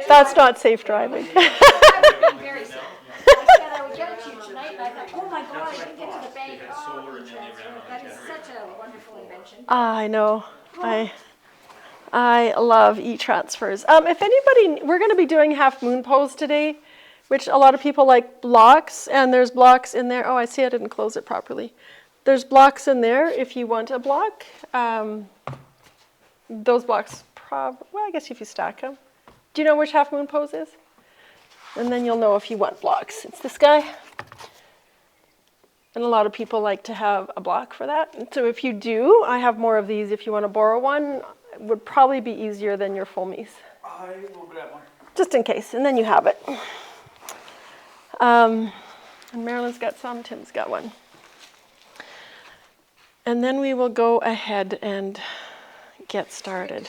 That's not safe driving. I would be very sad. I said I would get it to you tonight, and I thought, oh my God, I didn't get to the bank. Oh, that is such a wonderful invention. I know. I love e-transfers. If anybody, we're going to be doing half moon pose today, which a lot of people like blocks, and there's blocks in there. Oh, I see I didn't close it properly. There's blocks in there if you want a block. Those blocks, well, I guess if you stack them. Do you know which half moon pose is? And then you'll know if you want blocks. It's this guy. And a lot of people like to have a block for that. And so if you do, I have more of these. If you want to borrow one, it would probably be easier than your foamies. I will grab one. Just in case, and then you have it. And Marilyn's got some, Tim's got one. And then we will go ahead and get started.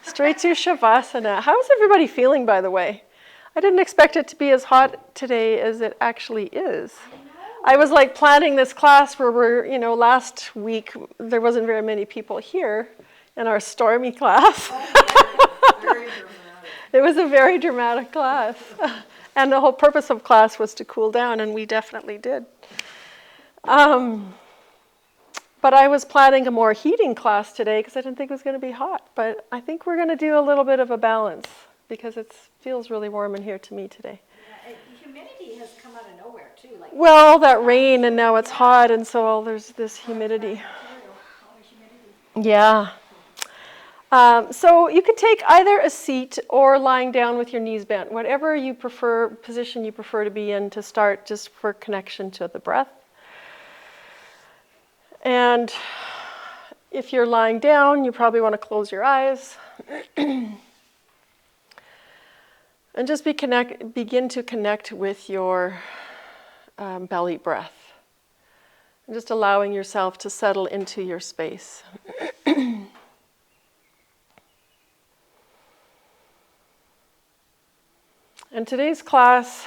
Straight to Shavasana. How's everybody feeling, by the way? I didn't expect it to be as hot today as it actually is. I was like planning this class where last week there wasn't very many people here in our stormy class. Very dramatic. It was a very dramatic class. And the whole purpose of class was to cool down, and we definitely did. But I was planning a more heating class today because I didn't think it was going to be hot. But I think we're going to do a little bit of a balance because it feels really warm in here to me today. Yeah, humidity has come out of nowhere too. Well, that rain, and now it's hot, and so there's this humidity. Yeah. So you could take either a seat or lying down with your knees bent, whatever you prefer, position you prefer to be in to start, just for connection to the breath. And if you're lying down, you probably want to close your eyes. And just begin to connect with your belly breath. And just allowing yourself to settle into your space. In today's class,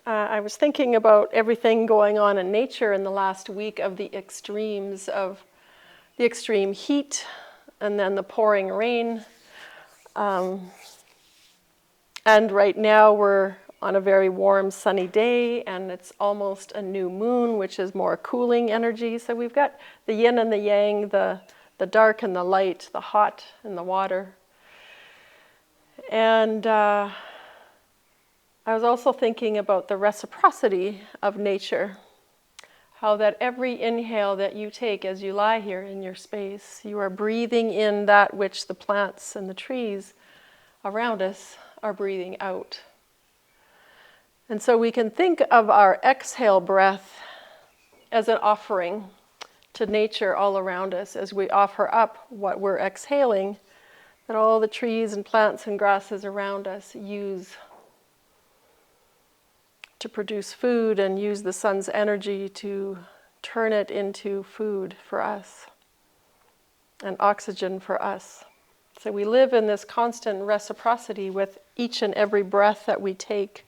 I was thinking about everything going on in nature in the last week of the extremes of the extreme heat and then the pouring rain. And right now we're on a very warm, sunny day, and it's almost a new moon, which is more cooling energy. So we've got the yin and the yang, the dark and the light, the hot and the water. And I was also thinking about the reciprocity of nature, how that every inhale that you take as you lie here in your space, you are breathing in that which the plants and the trees around us are breathing out. And so we can think of our exhale breath as an offering to nature all around us as we offer up what we're exhaling, that all the trees and plants and grasses around us use to produce food and use the sun's energy to turn it into food for us and oxygen for us. So we live in this constant reciprocity with each and every breath that we take.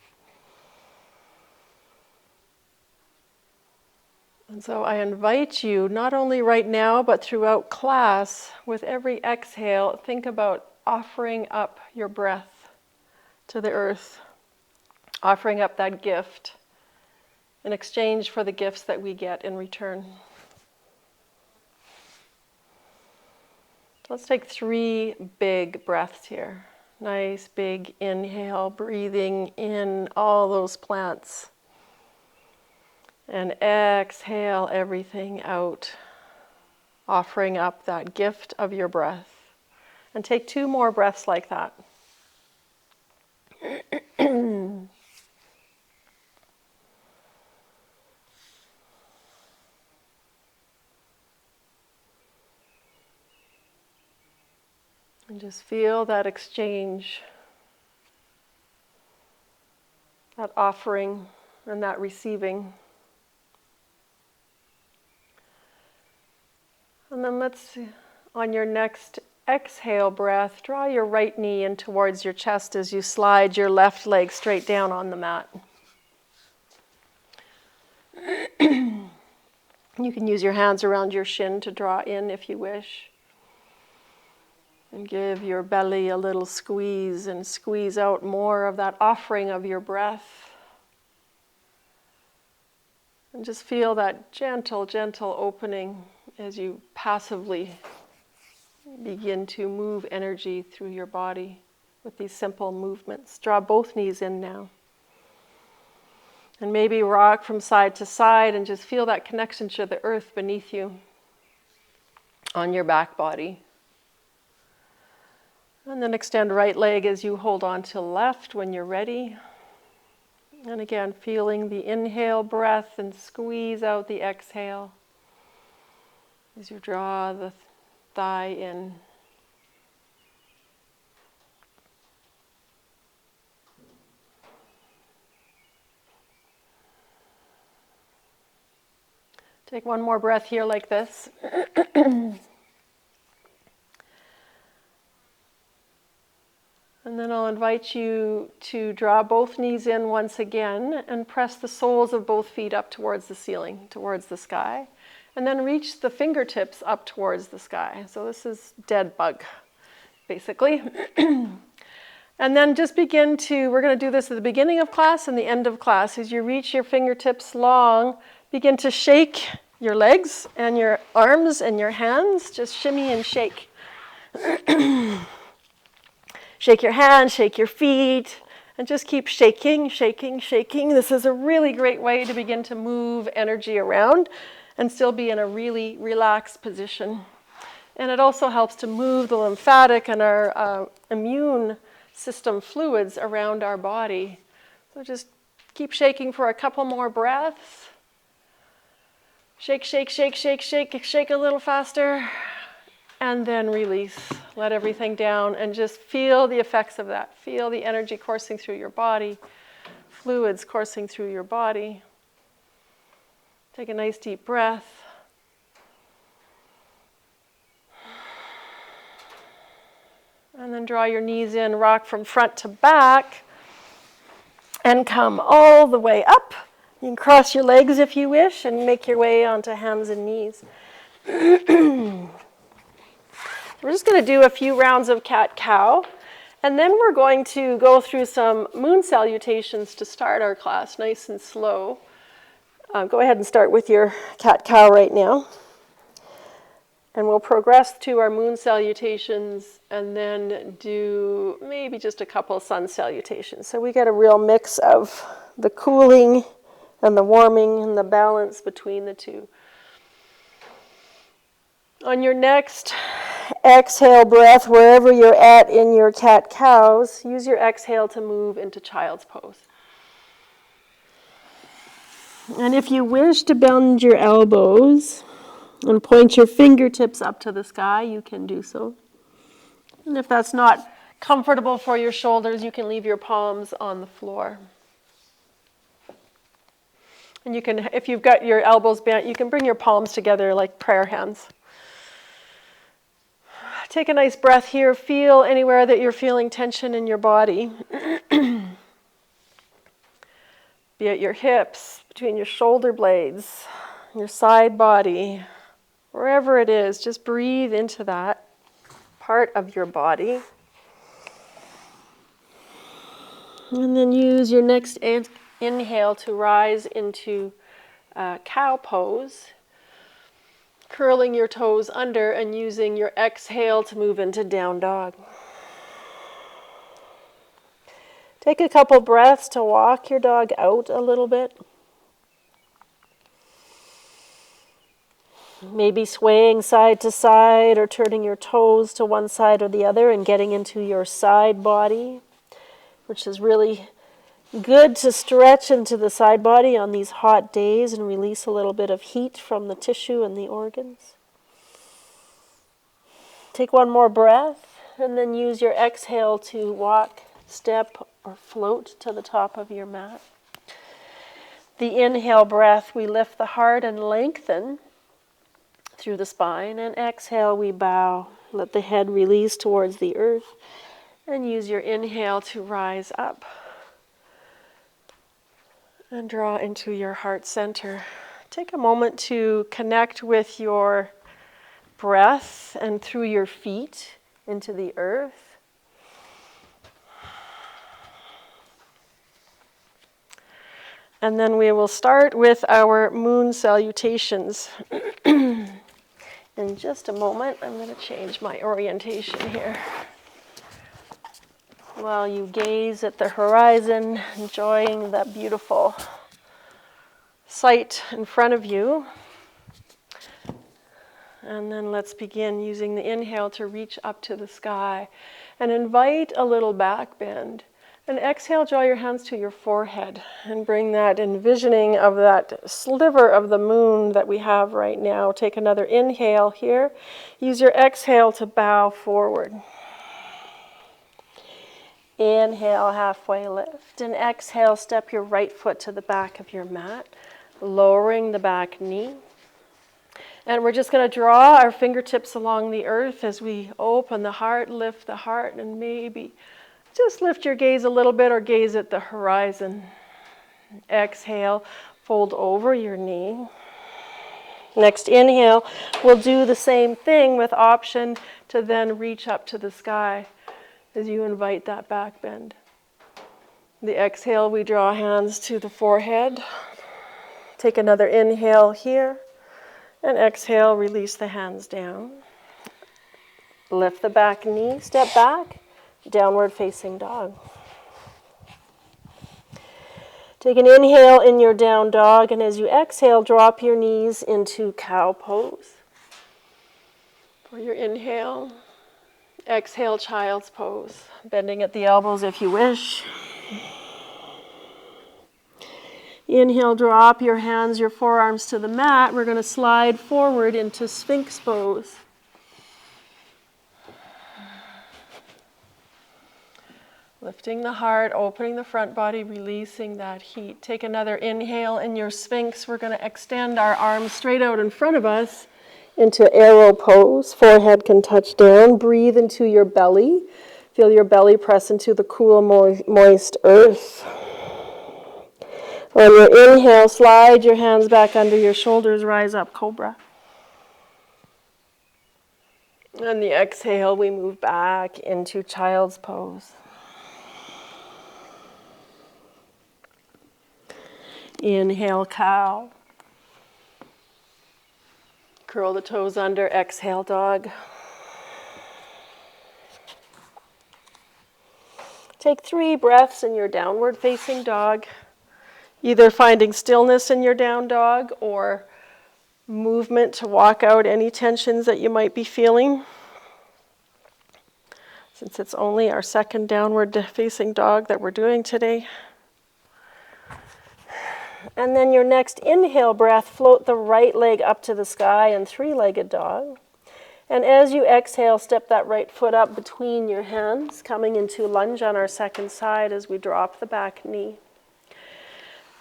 And so I invite you, not only right now, but throughout class, with every exhale, think about offering up your breath to the earth. Offering up that gift in exchange for the gifts that we get in return. Let's take 3 big breaths here. Nice big inhale, breathing in all those plants. And exhale everything out, offering up that gift of your breath. And take 2 more breaths like that. And just feel that exchange, that offering and that receiving. And then let's, on your next exhale breath, draw your right knee in towards your chest as you slide your left leg straight down on the mat. You can use your hands around your shin to draw in if you wish. And give your belly a little squeeze and squeeze out more of that offering of your breath. And just feel that gentle, gentle opening as you passively begin to move energy through your body with these simple movements. Draw both knees in now. And maybe rock from side to side and just feel that connection to the earth beneath you on your back body. And then extend right leg as you hold on to left when you're ready. And again, feeling the inhale breath and squeeze out the exhale as you draw the thigh in. Take one more breath here like this. And then I'll invite you to draw both knees in once again and press the soles of both feet up towards the ceiling, towards the sky. And then reach the fingertips up towards the sky. So this is dead bug, basically. And then just begin to, we're going to do this at the beginning of class and the end of class. As you reach your fingertips long, begin to shake your legs and your arms and your hands. Just shimmy and shake. Shake your hands, shake your feet, and just keep shaking, shaking, shaking. This is a really great way to begin to move energy around and still be in a really relaxed position. And it also helps to move the lymphatic and our immune system fluids around our body. So just keep shaking for a couple more breaths. Shake, shake, shake, shake, shake, shake a little faster. And then release. Let everything down and just feel the effects of that. Feel the energy coursing through your body, fluids coursing through your body. Take a nice deep breath. And then draw your knees in, rock from front to back, and come all the way up. You can cross your legs if you wish and make your way onto hands and knees. We're just going to do a few rounds of cat-cow, and then we're going to go through some moon salutations to start our class, nice and slow. Go ahead and start with your cat-cow right now. And we'll progress to our moon salutations and then do maybe just a couple sun salutations. So we get a real mix of the cooling and the warming and the balance between the two. On your next exhale breath, wherever you're at in your cat-cows, use your exhale to move into child's pose. And if you wish to bend your elbows and point your fingertips up to the sky, you can do so. And if that's not comfortable for your shoulders, you can leave your palms on the floor. And you can, if you've got your elbows bent, you can bring your palms together like prayer hands. Take a nice breath here. Feel anywhere that you're feeling tension in your body. Be it your hips, between your shoulder blades, your side body, wherever it is, just breathe into that part of your body. And then use your next inhale to rise into cow pose. Curling your toes under and using your exhale to move into down dog. Take a couple breaths to walk your dog out a little bit. Maybe swaying side to side or turning your toes to one side or the other and getting into your side body, which is really good to stretch into the side body on these hot days and release a little bit of heat from the tissue and the organs. Take one more breath and then use your exhale to walk, step, or float to the top of your mat. The inhale breath, we lift the heart and lengthen through the spine, and exhale, we bow. Let the head release towards the earth and use your inhale to rise up. And draw into your heart center. Take a moment to connect with your breath and through your feet into the earth. And then we will start with our moon salutations. In just a moment, I'm going to change my orientation here. While you gaze at the horizon, enjoying that beautiful sight in front of you. And then let's begin using the inhale to reach up to the sky and invite a little back bend. And exhale, draw your hands to your forehead and bring that envisioning of that sliver of the moon that we have right now. Take another inhale here. Use your exhale to bow forward. Inhale, halfway lift. And exhale, step your right foot to the back of your mat, lowering the back knee. And we're just going to draw our fingertips along the earth as we open the heart, lift the heart, and maybe just lift your gaze a little bit or gaze at the horizon. Exhale, fold over your knee. Next inhale, we'll do the same thing with option to then reach up to the sky as you invite that back bend. The exhale, we draw hands to the forehead. Take another inhale here. And exhale, release the hands down. Lift the back knee, step back. Downward facing dog. Take an inhale in your down dog, and as you exhale, drop your knees into cow pose. For your inhale, exhale, child's pose, bending at the elbows if you wish. Inhale, drop your hands, your forearms to the mat. We're going to slide forward into Sphinx pose. Lifting the heart, opening the front body, releasing that heat. Take another inhale in your Sphinx. We're going to extend our arms straight out in front of us into arrow pose. Forehead can touch down. Breathe into your belly. Feel your belly press into the cool, moist earth. On your inhale, slide your hands back under your shoulders. Rise up, cobra. On the exhale, we move back into child's pose. Inhale, cow. Curl the toes under, exhale, dog. Take 3 breaths in your downward facing dog, either finding stillness in your down dog or movement to walk out any tensions that you might be feeling. Since it's only our second downward facing dog that we're doing today. And then your next inhale breath, float the right leg up to the sky in 3-legged dog. And as you exhale, step that right foot up between your hands, coming into lunge on our second side as we drop the back knee.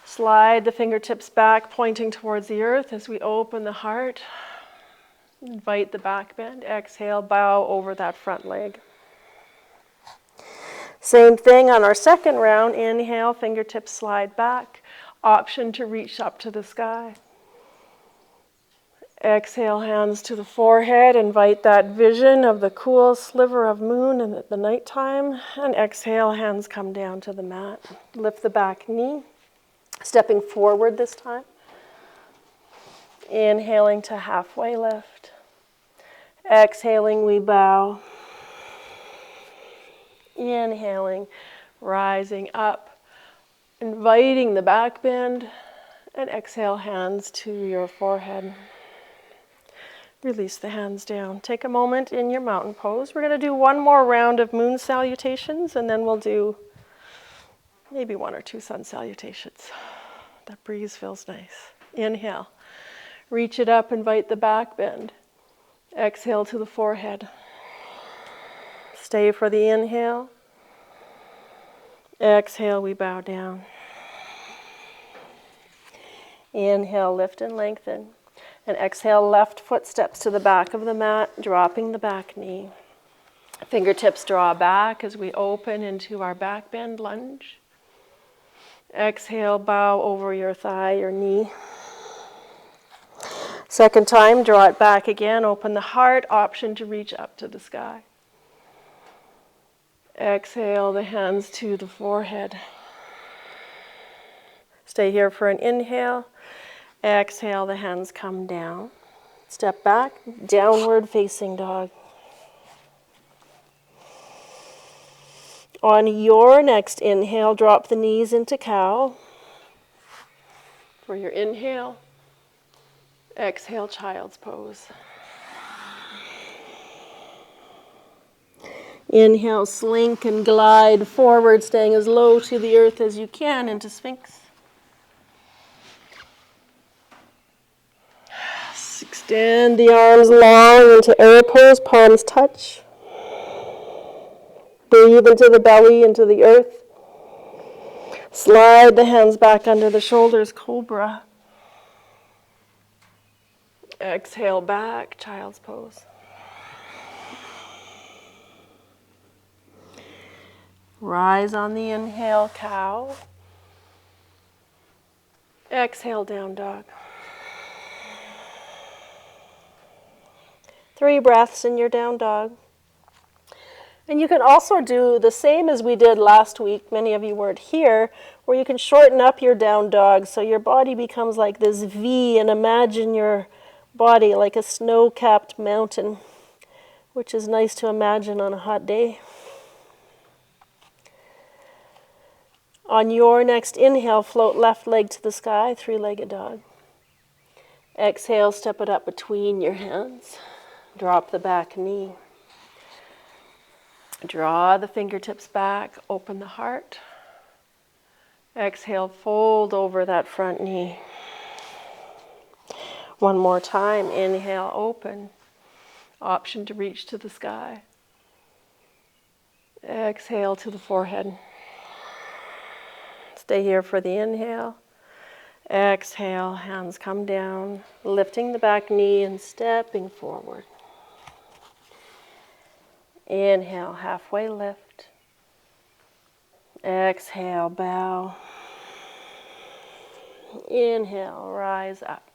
Slide the fingertips back, pointing towards the earth as we open the heart. Invite the back bend. Exhale, bow over that front leg. Same thing on our second round. Inhale, fingertips slide back. Option to reach up to the sky. Exhale, hands to the forehead. Invite that vision of the cool sliver of moon at the nighttime. And exhale, hands come down to the mat. Lift the back knee. Stepping forward this time. Inhaling to halfway lift. Exhaling, we bow. Inhaling, rising up. Inviting the back bend, and exhale, hands to your forehead. Release the hands down. Take a moment in your mountain pose. We're going to do one more round of moon salutations, and then we'll do maybe 1 or 2 sun salutations. That breeze feels nice. Inhale. Reach it up, invite the back bend. Exhale to the forehead. Stay for the inhale. Exhale, we bow down. Inhale, lift and lengthen. And exhale, left foot steps to the back of the mat, dropping the back knee. Fingertips draw back as we open into our back bend lunge. Exhale, bow over your thigh, your knee. Second time, draw it back again, open the heart, option to reach up to the sky. Exhale the hands to the forehead. Stay here for an inhale. Exhale, the hands come down. Step back, downward facing dog. On your next inhale, drop the knees into cow. For your inhale, exhale, child's pose. Inhale, slink and glide forward, staying as low to the earth as you can into Sphinx. Extend the arms long into air pose, palms touch. Breathe into the belly, into the earth. Slide the hands back under the shoulders, cobra. Exhale back, child's pose. Rise on the inhale, cow. Exhale, down dog. 3 breaths in your down dog. And you can also do the same as we did last week. Many of you weren't here, where you can shorten up your down dog so your body becomes like this V, and imagine your body like a snow-capped mountain, which is nice to imagine on a hot day. On your next inhale, float left leg to the sky, 3-legged dog. Exhale, step it up between your hands. Drop the back knee. Draw the fingertips back, open the heart. Exhale, fold over that front knee. One more time, inhale, open. Option to reach to the sky. Exhale to the forehead. Stay here for the inhale. Exhale, hands come down, lifting the back knee and stepping forward. Inhale, halfway lift. Exhale, bow. Inhale, rise up.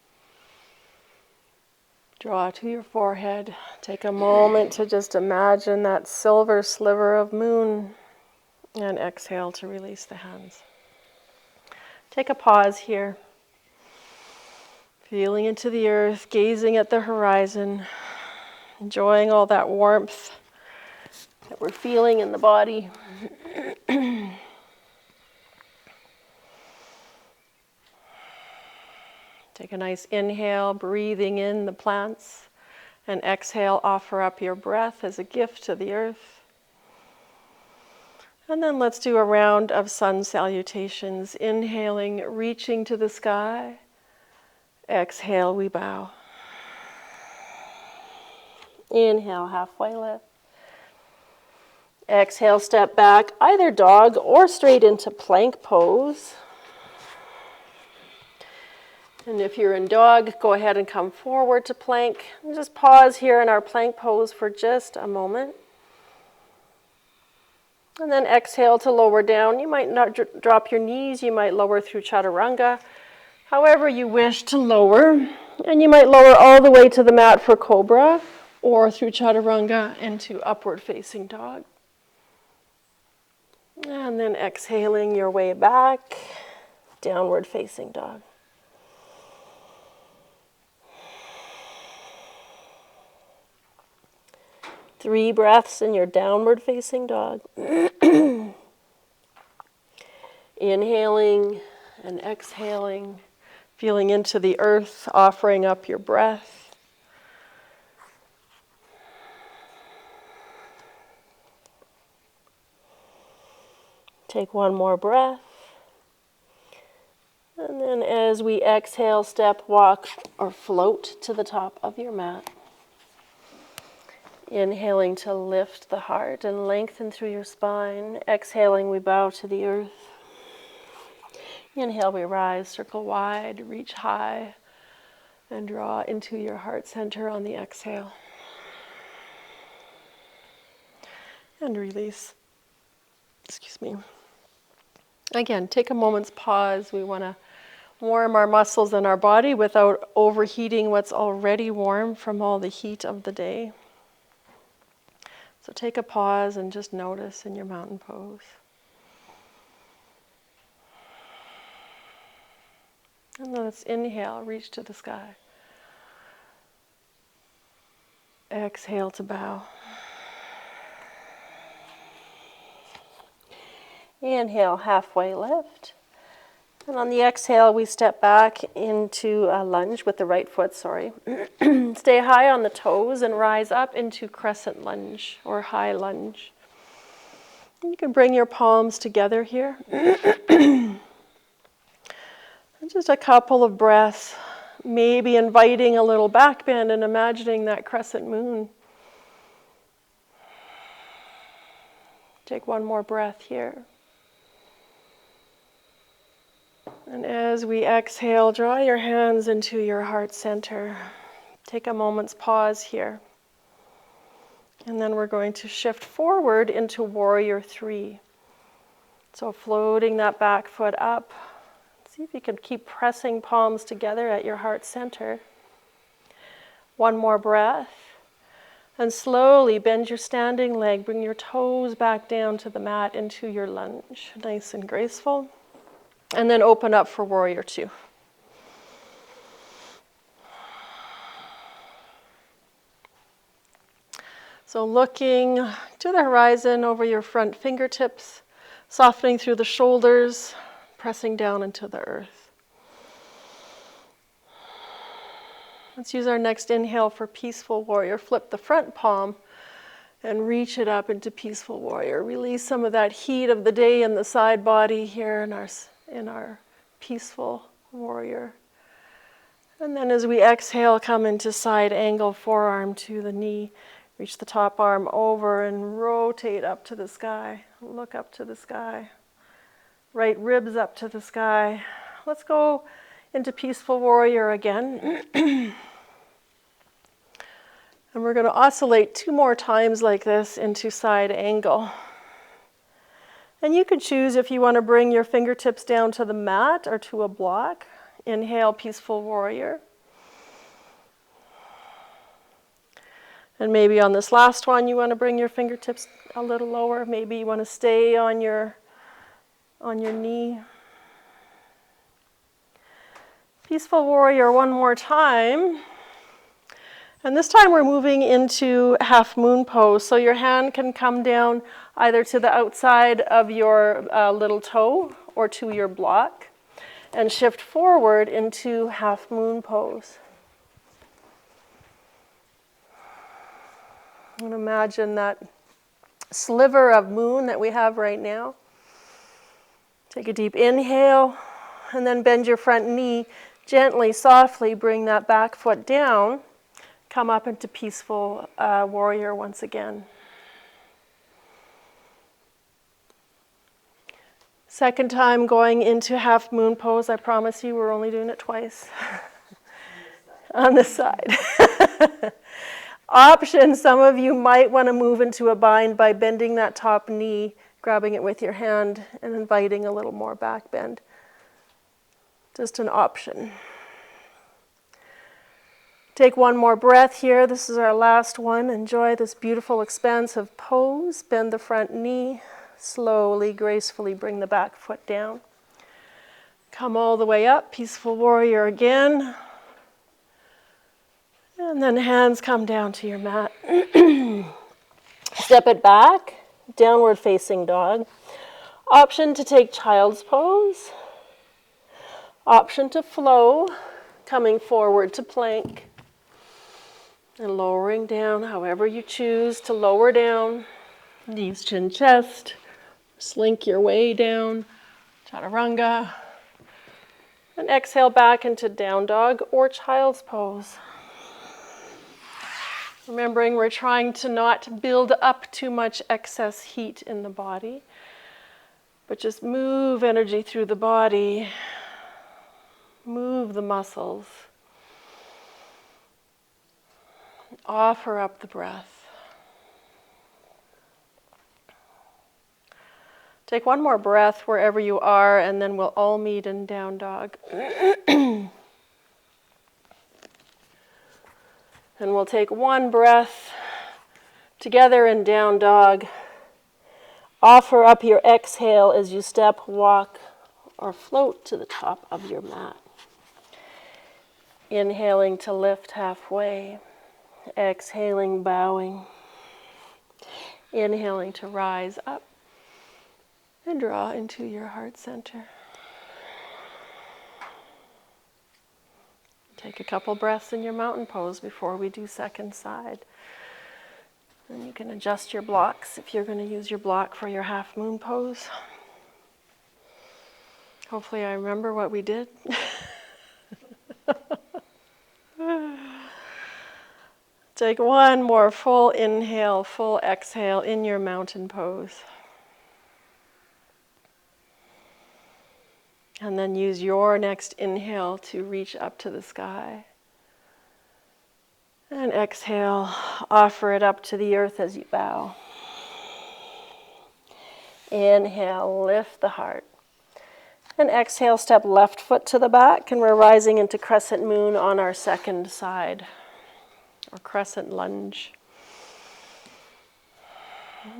Draw to your forehead. Take a moment to just imagine that silver sliver of moon. And exhale to release the hands. Take a pause here. Feeling into the earth, gazing at the horizon, enjoying all that warmth that we're feeling in the body. Take a nice inhale, breathing in the plants, and exhale, offer up your breath as a gift to the earth. And then let's do a round of sun salutations. Inhaling, reaching to the sky. Exhale, we bow. Inhale, halfway lift. Exhale, step back, either dog or straight into plank pose. And if you're in dog, go ahead and come forward to plank. And just pause here in our plank pose for just a moment. And then exhale to lower down. You might not drop your knees, you might lower through chaturanga, however you wish to lower. And you might lower all the way to the mat for cobra, or through chaturanga into upward facing dog. And then exhaling your way back, downward facing dog. Three breaths in your downward facing dog. Inhaling and exhaling, feeling into the earth, offering up your breath. Take one more breath. And then as we exhale, step, walk, or float to the top of your mat. Inhaling to lift the heart and lengthen through your spine. Exhaling, we bow to the earth. Inhale, we rise, circle wide, reach high, and draw into your heart center on the exhale. And release. Excuse me. Again, take a moment's pause. We want to warm our muscles and our body without overheating what's already warm from all the heat of the day. So take a pause and just notice in your mountain pose. And let's inhale, reach to the sky. Exhale to bow. Inhale, halfway lift. And on the exhale, we step back into a lunge with the right foot, Stay high on the toes and rise up into crescent lunge or high lunge. You can bring your palms together here. And just a couple of breaths, maybe inviting a little back bend and imagining that crescent moon. Take one more breath here. And as we exhale, draw your hands into your heart center. Take a moment's pause here. And then we're going to shift forward into warrior 3. So floating that back foot up. See if you can keep pressing palms together at your heart center. One more breath. And slowly bend your standing leg. Bring your toes back down to the mat into your lunge. Nice and graceful. And then open up for warrior 2. So looking to the horizon over your front fingertips, softening through the shoulders, pressing down into the earth. Let's use our next inhale for peaceful warrior. Flip the front palm and reach it up into peaceful warrior. Release some of that heat of the day in the side body here in our peaceful warrior. And then as we exhale, come into side angle, forearm to the knee. Reach the top arm over and rotate up to the sky. Look up to the sky. Right ribs up to the sky. Let's go into peaceful warrior again. And we're going to oscillate 2 more times like this into side angle. And you can choose if you want to bring your fingertips down to the mat or to a block. Inhale, peaceful warrior. And maybe on this last one, you want to bring your fingertips a little lower. Maybe you want to stay on your knee. Peaceful warrior one more time. And this time we're moving into half moon pose. So your hand can come down either to the outside of your little toe or to your block. And shift forward into half moon pose. And imagine that sliver of moon that we have right now. Take a deep inhale and then bend your front knee. Gently, softly bring that back foot down. Come up into peaceful warrior once again. Second time going into half moon pose. I promise you we're only doing it twice. On this side. Option, some of you might want to move into a bind by bending that top knee, grabbing it with your hand, and inviting a little more back bend. Just an option. Take one more breath here. This is our last one. Enjoy this beautiful expansive pose. Bend the front knee. Slowly, gracefully bring the back foot down. Come all the way up. Peaceful warrior again. And then hands come down to your mat. Step it back, downward facing dog. Option to take child's pose. Option to flow, coming forward to plank. And lowering down, however you choose to lower down. Knees, chin, chest. Slink your way down. Chaturanga. And exhale back into down dog or child's pose. Remembering we're trying to not build up too much excess heat in the body, but just move energy through the body, move the muscles, offer up the breath. Take one more breath wherever you are, and then we'll all meet in down dog. And we'll take one breath Together in down dog. Offer up your exhale as you step, walk, or float to the top of your mat. Inhaling to lift halfway. Exhaling, bowing. Inhaling to rise up and draw into your heart center. Take a couple breaths in your mountain pose before we do second side. And you can adjust your blocks if you're going to use your block for your half moon pose. Hopefully I remember what we did. Take one more full inhale, full exhale in your mountain pose. And then use your next inhale to reach up to the sky. And exhale, offer it up to the earth as you bow. Inhale, lift the heart. And exhale, step left foot to the back, and we're rising into crescent moon on our second side, or crescent lunge.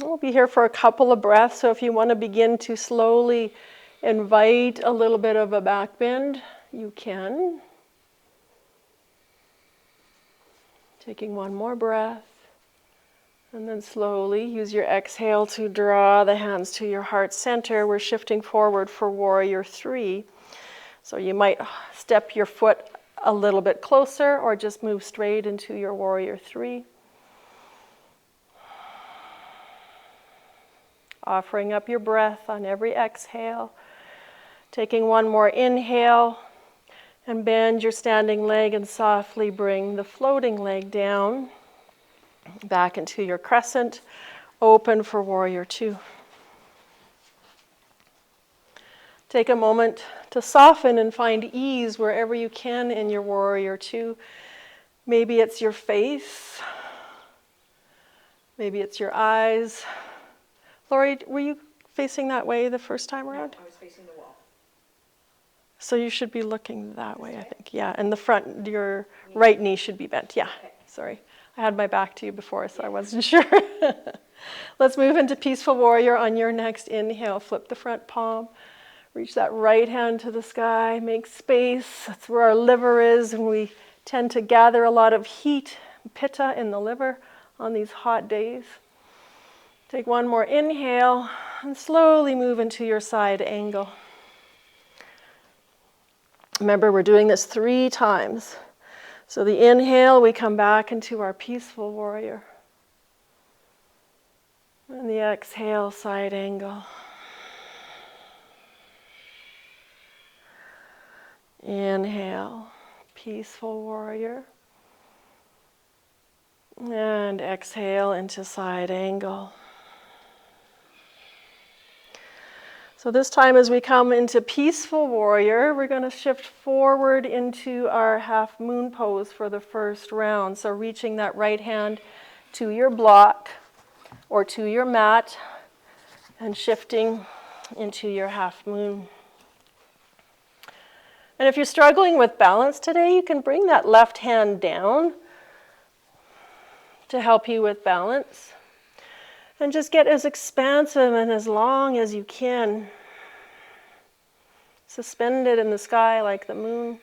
We'll be here for a couple of breaths, so if you want to begin to slowly invite a little bit of a back bend, you can. Taking one more breath, and then slowly use your exhale to draw the hands to your heart center. We're shifting forward for warrior 3. So you might step your foot a little bit closer or just move straight into your warrior 3. Offering up your breath on every exhale. Taking one more inhale. And bend your standing leg and softly bring the floating leg down, back into your crescent, open for warrior 2. Take a moment to soften and find ease wherever you can in your warrior 2. Maybe it's your face, maybe it's your eyes. Lori, were you facing that way the first time around? No, I was facing the wall. So you should be looking that way, I think. Yeah, and the front, your right knee should be bent. Yeah, Okay. Sorry. I had my back to you before, so I wasn't sure. Let's move into peaceful warrior on your next inhale. Flip the front palm. Reach that right hand to the sky. Make space. That's where our liver is, and we tend to gather a lot of heat, Pitta in the liver on these hot days. Take one more inhale and slowly move into your side angle. Remember, we're doing this 3 times. So the inhale, we come back into our peaceful warrior. And the exhale, side angle. Inhale, peaceful warrior. And exhale into side angle. So this time as we come into peaceful warrior, we're going to shift forward into our half moon pose for the first round. So reaching that right hand to your block or to your mat and shifting into your half moon. And if you're struggling with balance today, you can bring that left hand down to help you with balance. And just get as expansive and as long as you can. Suspended in the sky like the moon.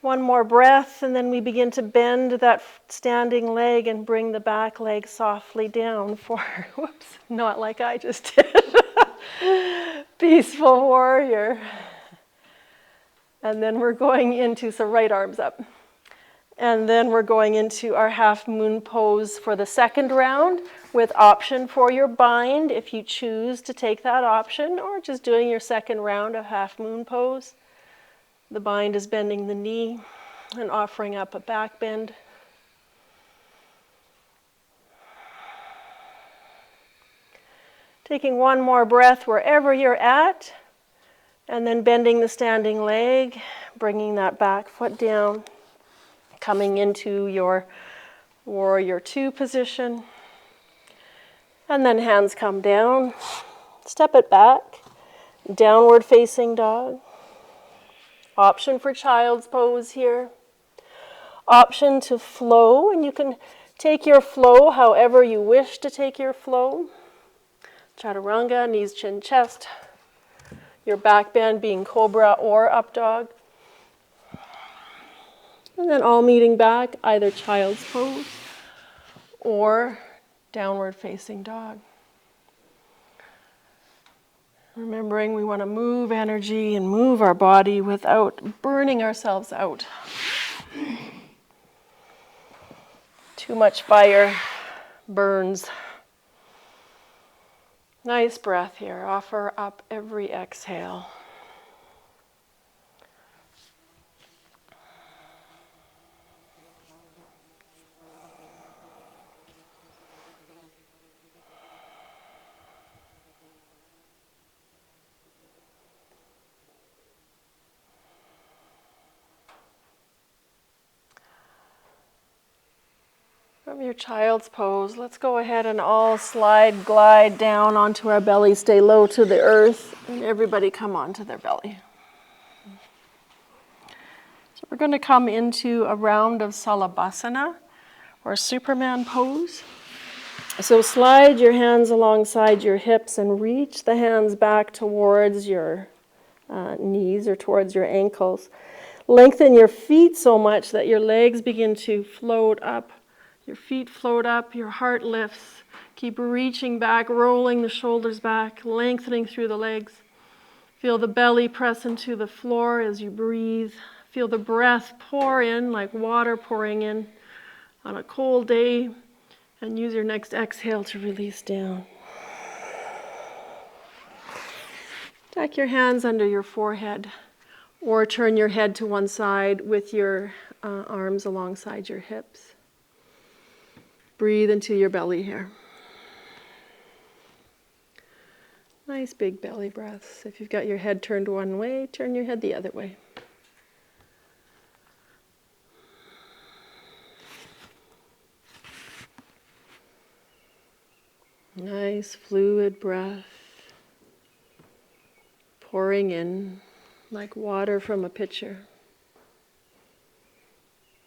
One more breath, and then we begin to bend that standing leg and bring the back leg softly down for, whoops, not like I just did. Peaceful warrior. And then we're going into, so right arms up. And then we're going into our half moon pose for the second round with option for your bind if you choose to take that option, or just doing your second round of half moon pose. The bind is bending the knee and offering up a back bend. Taking one more breath wherever you're at, and then bending the standing leg, bringing that back foot down. Coming into your warrior 2 position. And then hands come down. Step it back. Downward facing dog. Option for child's pose here. Option to flow, and you can Take your flow however you wish to take your flow. Chaturanga, knees, chin, chest. Your back bend being cobra or up dog. And then all meeting back, either child's pose or downward facing dog. Remembering we want to move energy and move our body without burning ourselves out. Too much fire burns. Nice breath here. Offer up every exhale. From your child's pose, let's go ahead and all glide down onto our belly, stay low to the earth, and everybody come onto their belly. So we're going to come into a round of salutations, or Superman pose. So slide your hands alongside your hips and reach the hands back towards your knees or towards your ankles. Lengthen your feet so much that your legs begin to float up. Your feet float up, your heart lifts. Keep reaching back, rolling the shoulders back, lengthening through the legs. Feel the belly press into the floor as you breathe. Feel the breath pour in like water pouring in on a cold day. And use your next exhale to release down. Tuck your hands under your forehead or turn your head to one side with your arms alongside your hips. Breathe into your belly here. Nice big belly breaths. If you've got your head turned one way, turn your head the other way. Nice fluid breath. Pouring in like water from a pitcher.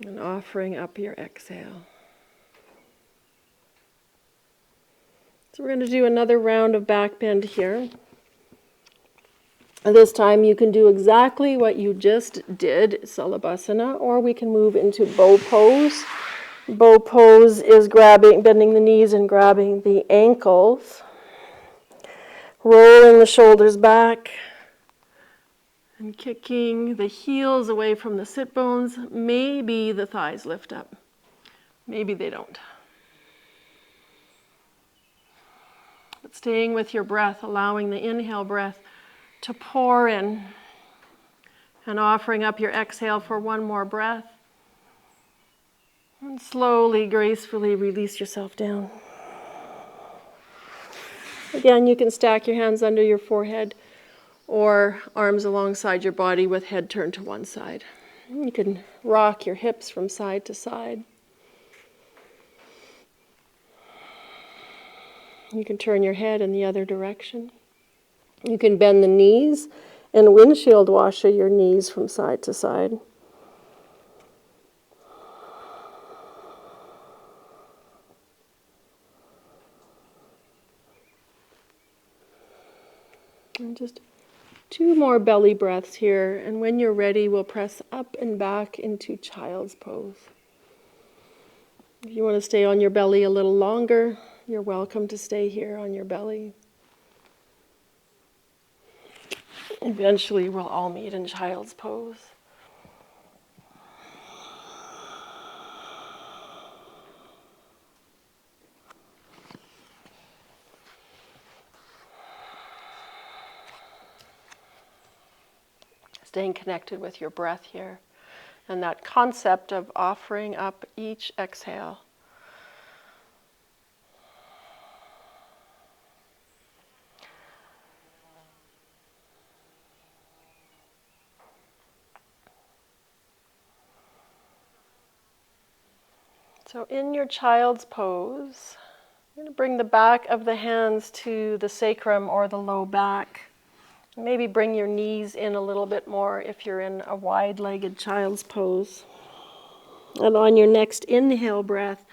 And offering up your exhale. So we're going to do another round of back bend here. This time you can do exactly what you just did, salutations, or we can move into bow pose. Bow pose is bending the knees and grabbing the ankles. Rolling the shoulders back and kicking the heels away from the sit bones. Maybe the thighs lift up. Maybe they don't. But staying with your breath, allowing the inhale breath to pour in and offering up your exhale for one more breath. And slowly, gracefully release yourself down. Again, you can stack your hands under your forehead or arms alongside your body with head turned to one side. You can rock your hips from side to side. You can turn your head in the other direction. You can bend the knees and windshield washer your knees from side to side. And just 2 more belly breaths here, and when you're ready, we'll press up and back into child's pose. If you want to stay on your belly a little longer, you're welcome to stay here on your belly. Eventually, we'll all meet in child's pose. Staying connected with your breath here and that concept of offering up each exhale. So in your child's pose, you're going to bring the back of the hands to the sacrum or the low back. Maybe bring your knees in a little bit more if you're in a wide-legged child's pose. And on your next inhale breath,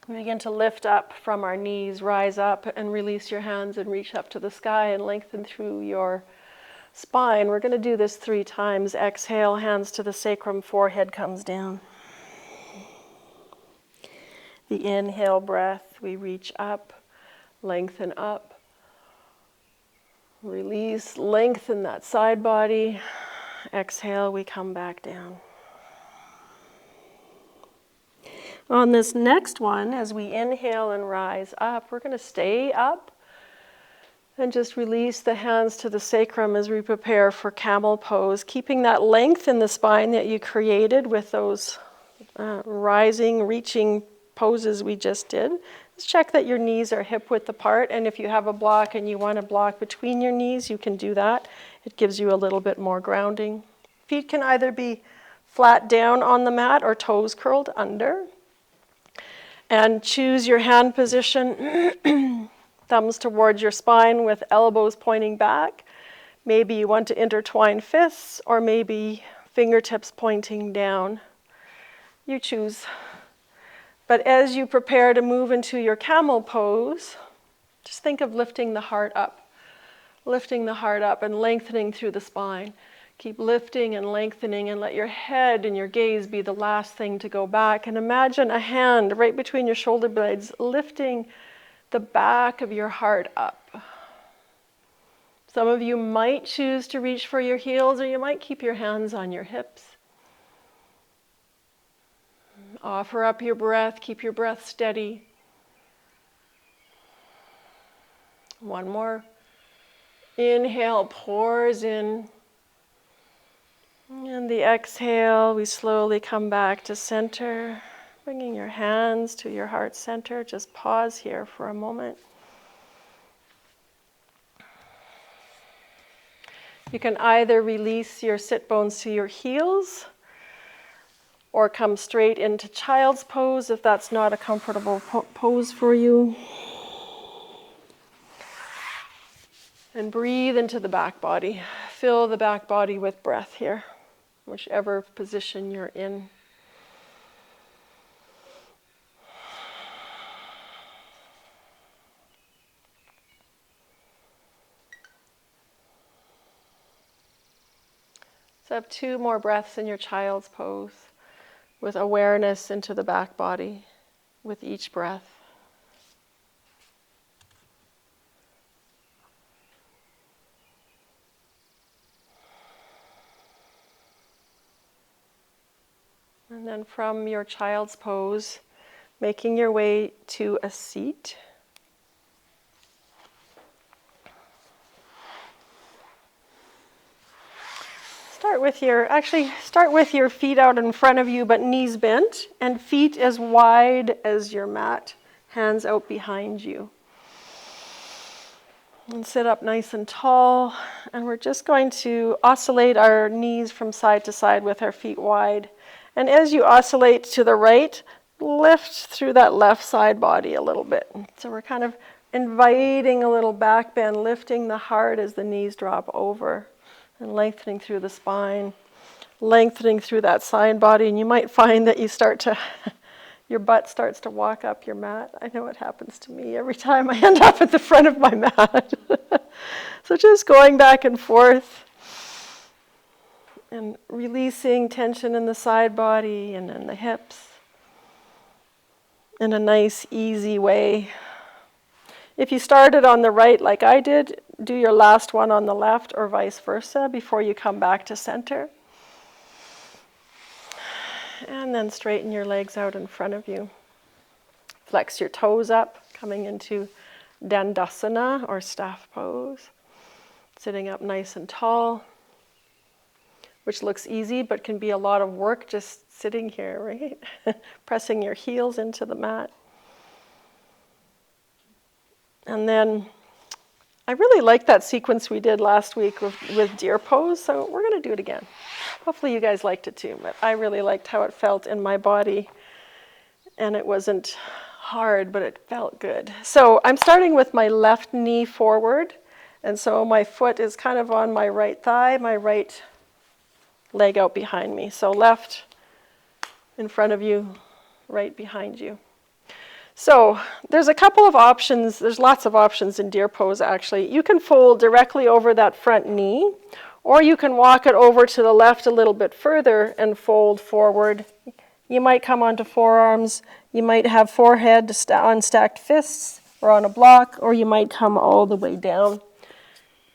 We begin to lift up from our knees, rise up and release your hands and reach up to the sky and lengthen through your spine. We're going to do this 3 times. Exhale, hands to the sacrum, forehead comes down. The inhale breath, we reach up, lengthen up. Release, lengthen that side body. Exhale, we come back down. On this next one, as we inhale and rise up, we're going to stay up and just release the hands to the sacrum as we prepare for camel pose, keeping that length in the spine that you created with those rising, reaching poses we just did. Just check that your knees are hip width apart, and if you have a block and you want a block between your knees, you can do that. It gives you a little bit more grounding. Feet can either be flat down on the mat or toes curled under. And choose your hand position, thumbs towards your spine with elbows pointing back. Maybe you want to intertwine fists, or maybe fingertips pointing down. You choose. But as you prepare to move into your camel pose, just think of lifting the heart up and lengthening through the spine. Keep lifting and lengthening, and let your head and your gaze be the last thing to go back. And imagine a hand right between your shoulder blades lifting the back of your heart up. Some of you might choose to reach for your heels, or you might keep your hands on your hips. Offer up your breath, keep your breath steady. One more. Inhale, pours in. And the exhale, we slowly come back to center, bringing your hands to your heart center. Just pause here for a moment. You can either release your sit bones to your heels, or come straight into child's pose if that's not a comfortable pose for you. And breathe into the back body. Fill the back body with breath here, whichever position you're in. So have 2 more breaths in your child's pose, with awareness into the back body with each breath. And then from your child's pose, making your way to a seat. Start with your feet out in front of you, but knees bent, and feet as wide as your mat, hands out behind you. And sit up nice and tall, and we're just going to oscillate our knees from side to side with our feet wide. And as you oscillate to the right, lift through that left side body a little bit. So we're kind of inviting a little back bend, lifting the heart as the knees drop over, and lengthening through the spine, lengthening through that side body. And you might find that your butt starts to walk up your mat. I know it happens to me every time I end up at the front of my mat. So just going back and forth and releasing tension in the side body and in the hips in a nice, easy way. If you started on the right like I did, do your last one on the left, or vice versa before you come back to center. And then straighten your legs out in front of you. Flex your toes up, coming into Dandasana or staff pose. Sitting up nice and tall, which looks easy but can be a lot of work just sitting here, right? Pressing your heels into the mat. And then I really liked that sequence we did last week with deer pose, so we're going to do it again. Hopefully you guys liked it too, but I really liked how it felt in my body. And it wasn't hard, but it felt good. So I'm starting with my left knee forward, and so my foot is kind of on my right thigh, my right leg out behind me. So left in front of you, right behind you. So there's a couple of options. There's lots of options in deer pose, actually. You can fold directly over that front knee, or you can walk it over to the left a little bit further and fold forward. You might come onto forearms. You might have forehead on stacked fists or on a block, or you might come all the way down.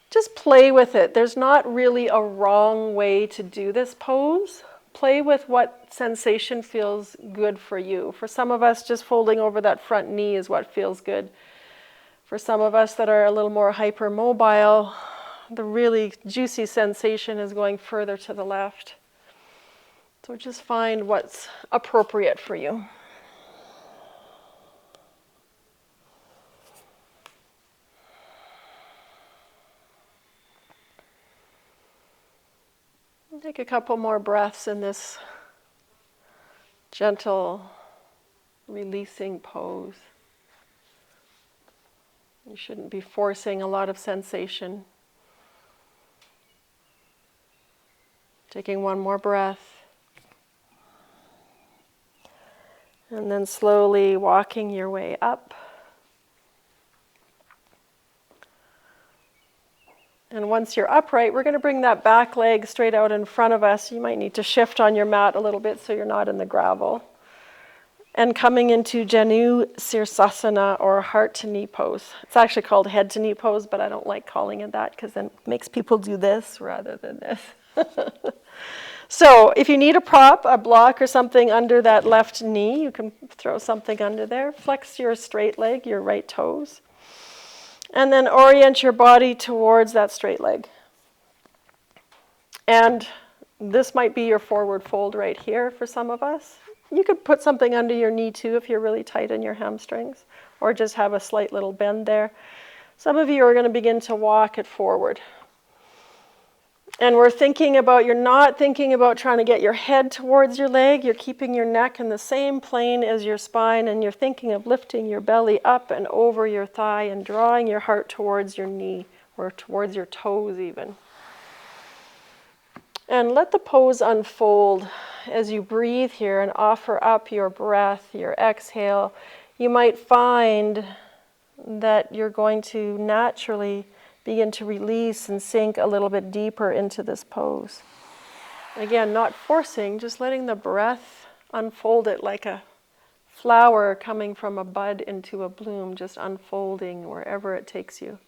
Just play with it. There's not really a wrong way to do this pose. Play with what sensation feels good for you. For some of us, just folding over that front knee is what feels good. For some of us that are a little more hypermobile, the really juicy sensation is going further to the left. So just find what's appropriate for you. Take a couple more breaths in this gentle, releasing pose. You shouldn't be forcing a lot of sensation. Taking one more breath. And then slowly walking your way up. And once you're upright, we're going to bring that back leg straight out in front of us. You might need to shift on your mat a little bit so you're not in the gravel. And coming into Janu Sirsasana, or heart to knee pose. It's actually called head to knee pose, but I don't like calling it that because then it makes people do this rather than this. So if you need a prop, a block or something under that left knee, you can throw something under there. Flex your straight leg, your right toes. And then orient your body towards that straight leg. And this might be your forward fold right here for some of us. You could put something under your knee too if you're really tight in your hamstrings, or just have a slight little bend there. Some of you are going to begin to walk it forward. And you're not thinking about trying to get your head towards your leg. You're keeping your neck in the same plane as your spine, and you're thinking of lifting your belly up and over your thigh and drawing your heart towards your knee or towards your toes even. And let the pose unfold as you breathe here and offer up your breath, your exhale. You might find that you're going to naturally begin to release and sink a little bit deeper into this pose. Again, not forcing, just letting the breath unfold it like a flower coming from a bud into a bloom, just unfolding wherever it takes you.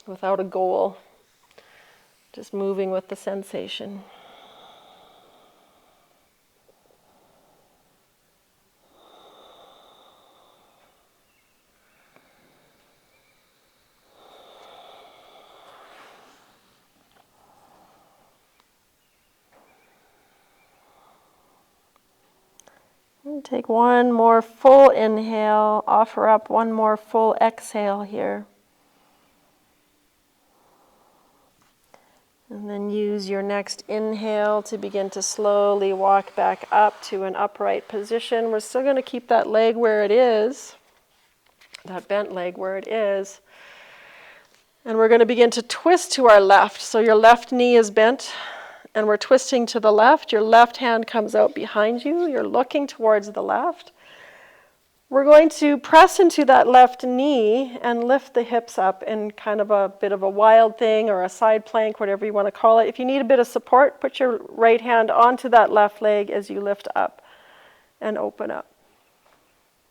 Without a goal, just moving with the sensation. And take one more full inhale, offer up one more full exhale here. And then use your next inhale to begin to slowly walk back up to an upright position. We're still going to keep that leg where it is, that bent leg where it is. And we're going to begin to twist to our left. So your left knee is bent, and we're twisting to the left. Your left hand comes out behind you. You're looking towards the left. We're going to press into that left knee and lift the hips up in kind of a bit of a wild thing or a side plank, whatever you want to call it. If you need a bit of support, put your right hand onto that left leg as you lift up and open up.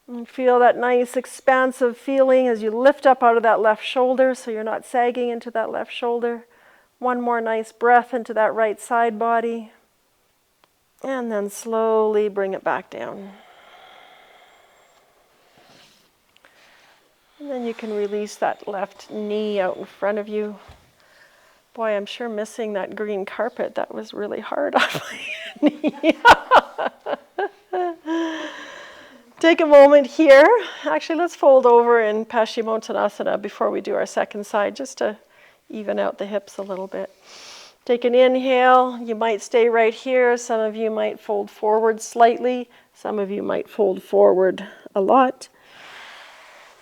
And feel that nice expansive feeling as you lift up out of that left shoulder so you're not sagging into that left shoulder. One more nice breath into that right side body. And then slowly bring it back down. And then you can release that left knee out in front of you. Boy, I'm sure missing that green carpet, that was really hard on my knee. Take a moment here. Actually, let's fold over in Paschimottanasana before we do our second side, just to even out the hips a little bit. Take an inhale. You might stay right here. Some of you might fold forward slightly. Some of you might fold forward a lot.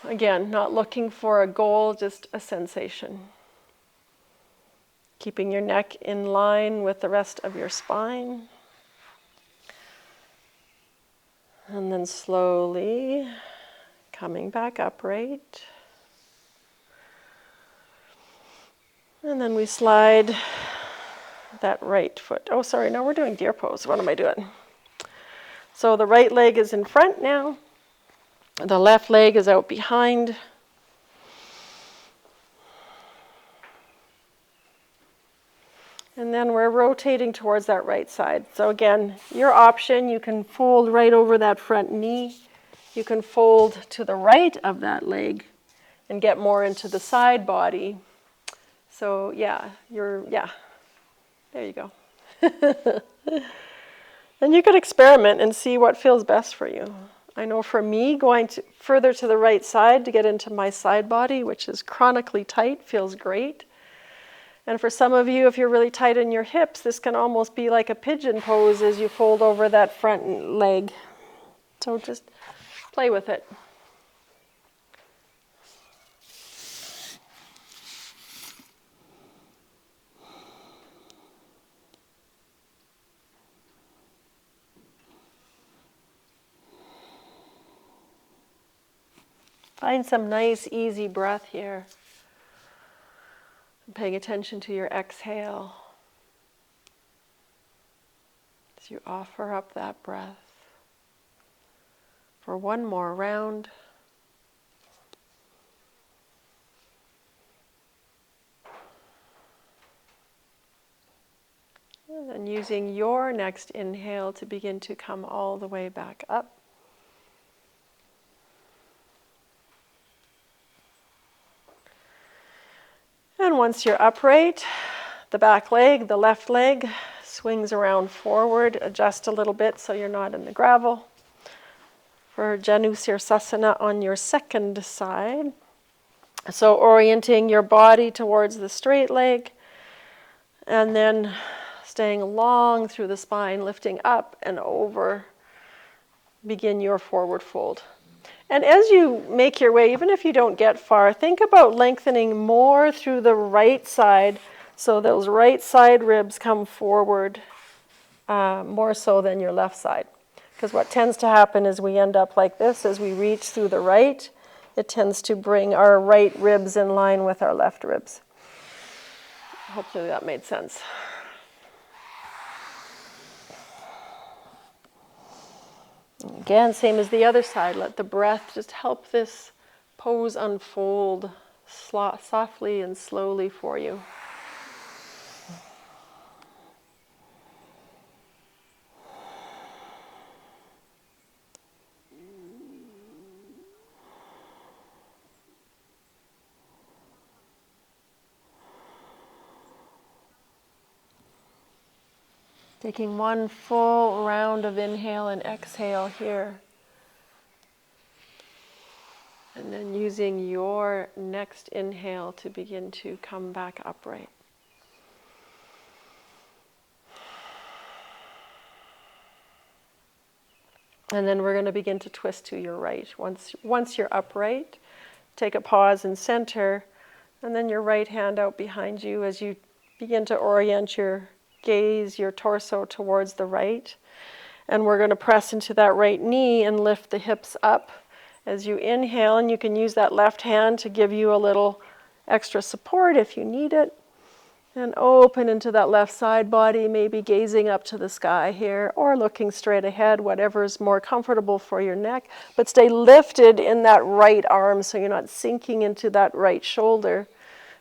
Again, not looking for a goal, just a sensation. Keeping your neck in line with the rest of your spine. And then slowly coming back upright. And then we slide that right foot. Oh, sorry, no, we're doing deer pose. What am I doing? So the right leg is in front now. The left leg is out behind. And then we're rotating towards that right side. So again, your option, you can fold right over that front knee. You can fold to the right of that leg and get more into the side body. So yeah, there you go. And you could experiment and see what feels best for you. I know for me, going further to the right side to get into my side body, which is chronically tight, feels great. And for some of you, if you're really tight in your hips, this can almost be like a pigeon pose as you fold over that front leg. So just play with it. Find some nice, easy breath here. Paying attention to your exhale as you offer up that breath for one more round. And then using your next inhale to begin to come all the way back up. And once you're upright, the back leg, the left leg, swings around forward. Adjust a little bit so you're not in the gravel. For Janu Sirsasana on your second side. So orienting your body towards the straight leg, and then staying long through the spine, lifting up and over. Begin your forward fold. And as you make your way, even if you don't get far, think about lengthening more through the right side, so those right side ribs come forward more so than your left side. Because what tends to happen is we end up like this as we reach through the right. It tends to bring our right ribs in line with our left ribs. Hopefully that made sense. Again, same as the other side. Let the breath just help this pose unfold softly and slowly for you. Taking one full round of inhale and exhale here. And then using your next inhale to begin to come back upright. And then we're going to begin to twist to your right. Once you're upright, take a pause and center, and then your right hand out behind you as you begin to orient your gaze, your torso towards the right. And we're going to press into that right knee and lift the hips up as you inhale, and you can use that left hand to give you a little extra support if you need it. And open into that left side body, maybe gazing up to the sky here or looking straight ahead, whatever is more comfortable for your neck. But stay lifted in that right arm so you're not sinking into that right shoulder.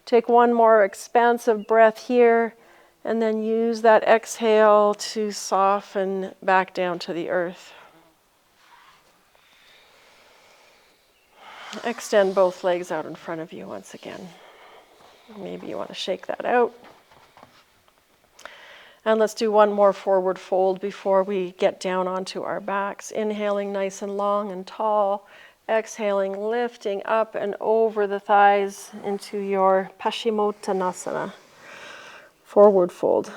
Take one more expansive breath here, and then use that exhale to soften back down to the earth. Extend both legs out in front of you once again. Maybe you want to shake that out. And let's do one more forward fold before we get down onto our backs. Inhaling nice and long and tall. Exhaling, lifting up and over the thighs into your Paschimottanasana, forward fold.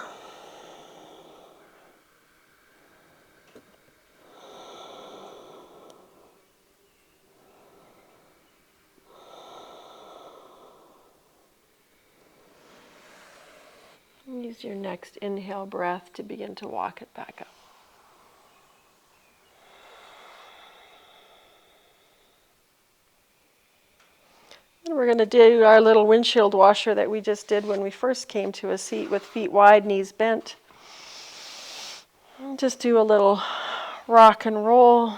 Use your next inhale breath to begin to walk it back up. going to do our little windshield washer that we just did when we first came to a seat with feet wide, knees bent. And just do a little rock and roll.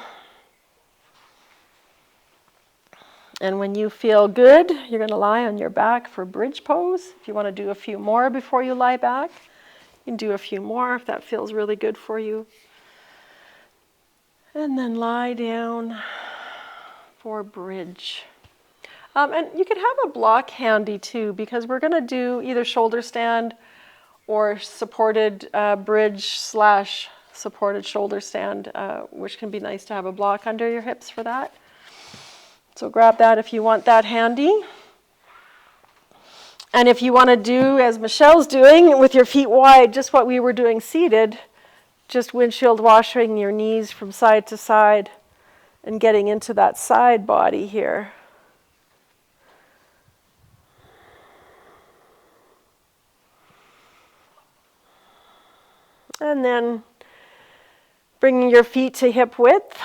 And when you feel good, you're going to lie on your back for bridge pose. If you want to do a few more before you lie back, you can do a few more if that feels really good for you. And then lie down for bridge. And you can have a block handy too, because we're going to do either shoulder stand or supported bridge / supported shoulder stand, which can be nice to have a block under your hips for that. So grab that if you want that handy. And if you want to do, as Michelle's doing, with your feet wide, just what we were doing seated, just windshield washing your knees from side to side and getting into that side body here. And then bringing your feet to hip width.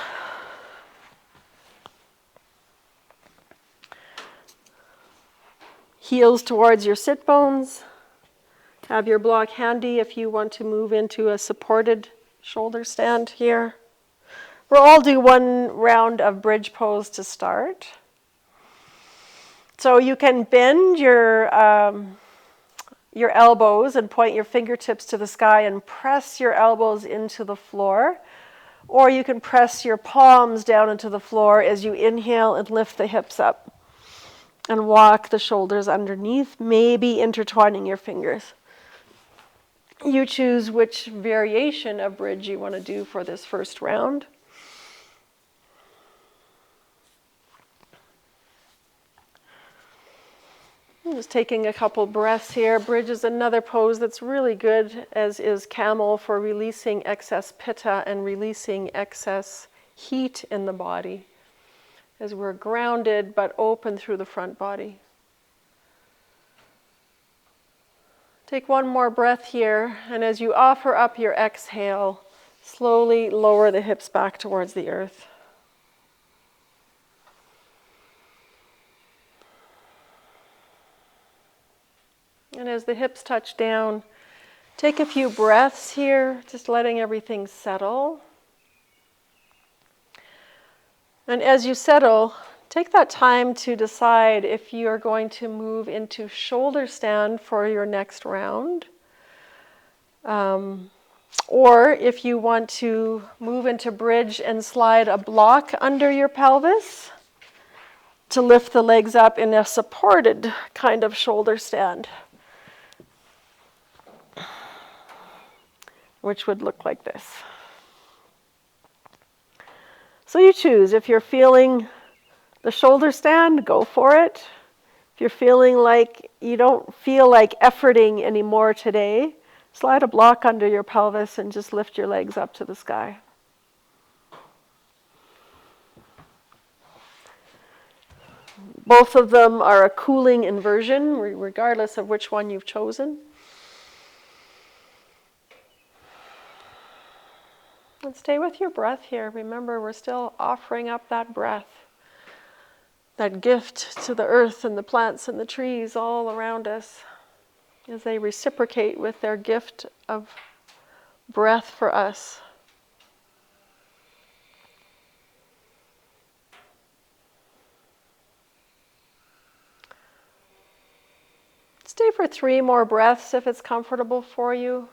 Heels towards your sit bones. Have your block handy if you want to move into a supported shoulder stand here. We'll all do one round of bridge pose to start. So you can bend your elbows and point your fingertips to the sky and press your elbows into the floor. Or you can press your palms down into the floor as you inhale and lift the hips up. And walk the shoulders underneath, maybe intertwining your fingers. You choose which variation of bridge you want to do for this first round. I'm just taking a couple breaths here. Bridge is another pose that's really good, as is camel, for releasing excess pitta and releasing excess heat in the body, as we're grounded but open through the front body. Take one more breath here, and as you offer up your exhale, slowly lower the hips back towards the earth. And as the hips touch down, take a few breaths here, just letting everything settle. And as you settle, take that time to decide if you are going to move into shoulder stand for your next round, or if you want to move into bridge and slide a block under your pelvis to lift the legs up in a supported kind of shoulder stand, which would look like this. So you choose. If you're feeling the shoulder stand, go for it. If you're feeling like you don't feel like efforting anymore today, slide a block under your pelvis and just lift your legs up to the sky. Both of them are a cooling inversion, regardless of which one you've chosen. And stay with your breath here. Remember, we're still offering up that breath, that gift to the earth and the plants and the trees all around us, as they reciprocate with their gift of breath for us. Stay for 3 more breaths if it's comfortable for you.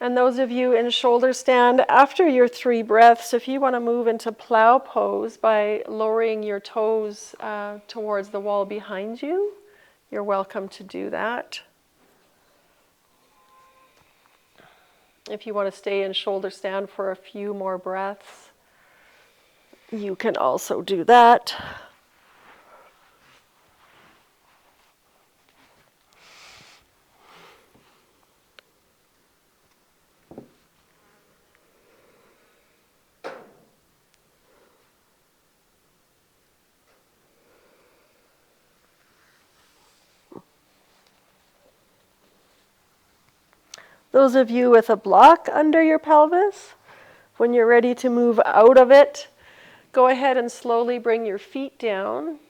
And those of you in shoulder stand, after your 3 breaths, if you want to move into plow pose by lowering your toes towards the wall behind you, you're welcome to do that. If you want to stay in shoulder stand for a few more breaths, you can also do that. Those of you with a block under your pelvis, when you're ready to move out of it, go ahead and slowly bring your feet down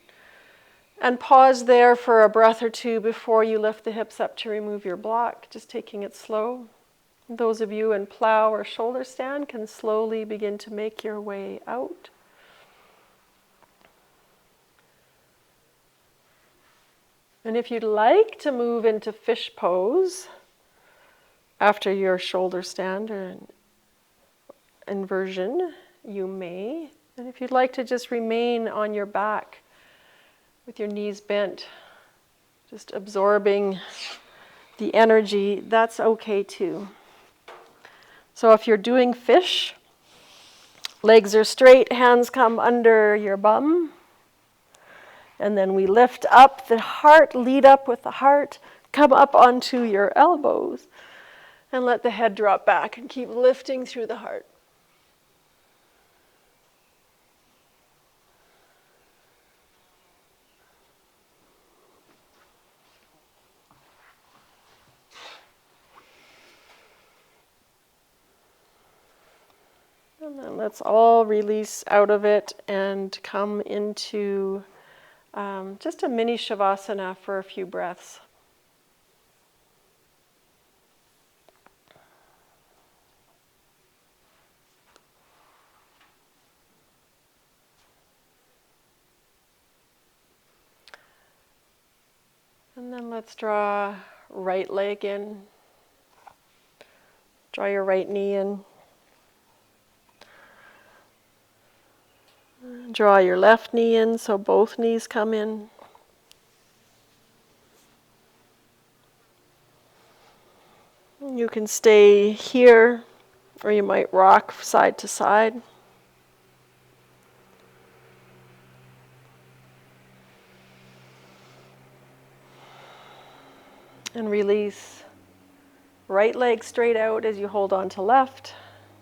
And pause there for a breath or two before you lift the hips up to remove your block, just taking it slow. Those of you in plow or shoulder stand can slowly begin to make your way out. And if you'd like to move into fish pose after your shoulder stand or inversion, you may. And if you'd like to just remain on your back with your knees bent, just absorbing the energy, that's okay too. So if you're doing fish, legs are straight, hands come under your bum. And then we lift up the heart, lead up with the heart, come up onto your elbows, and let the head drop back and keep lifting through the heart. And then let's all release out of it and come into just a mini Shavasana for a few breaths. And then let's draw right leg in. Draw your right knee in. Draw your left knee in so both knees come in. You can stay here, or you might rock side to side. And release. Right leg straight out as you hold on to left,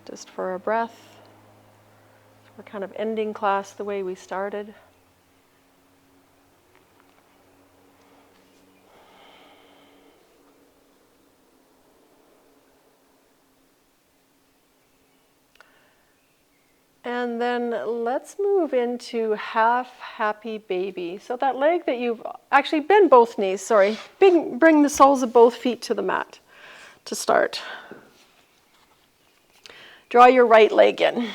just for a breath. We're kind of ending class the way we started. And then let's move into half happy baby. So that leg that you've actually bend both knees, sorry. Bring the soles of both feet to the mat to start. Draw your right leg in.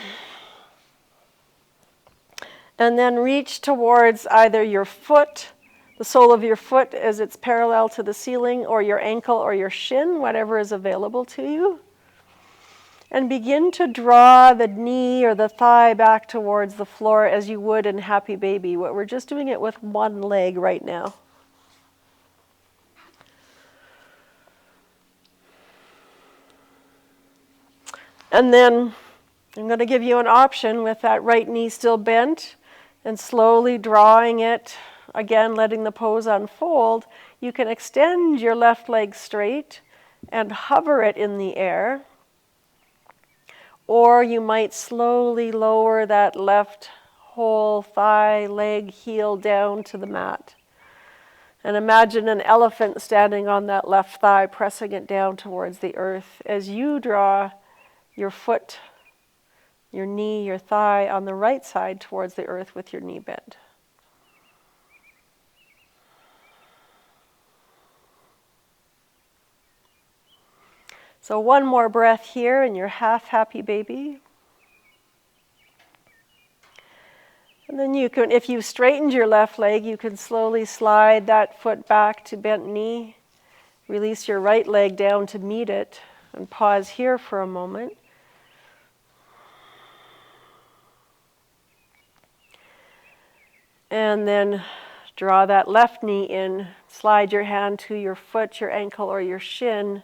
And then reach towards either your foot, the sole of your foot as it's parallel to the ceiling, or your ankle or your shin, whatever is available to you. And begin to draw the knee or the thigh back towards the floor as you would in Happy Baby. We're just doing it with one leg right now. And then I'm going to give you an option with that right knee still bent and slowly drawing it, again letting the pose unfold. You can extend your left leg straight and hover it in the air. Or you might slowly lower that left whole thigh, leg, heel down to the mat. And imagine an elephant standing on that left thigh, pressing it down towards the earth as you draw your foot, your knee, your thigh on the right side towards the earth with your knee bent. So one more breath here in your half happy baby. And then you can, if you've straightened your left leg, you can slowly slide that foot back to bent knee. Release your right leg down to meet it and pause here for a moment. And then draw that left knee in. Slide your hand to your foot, your ankle, or your shin,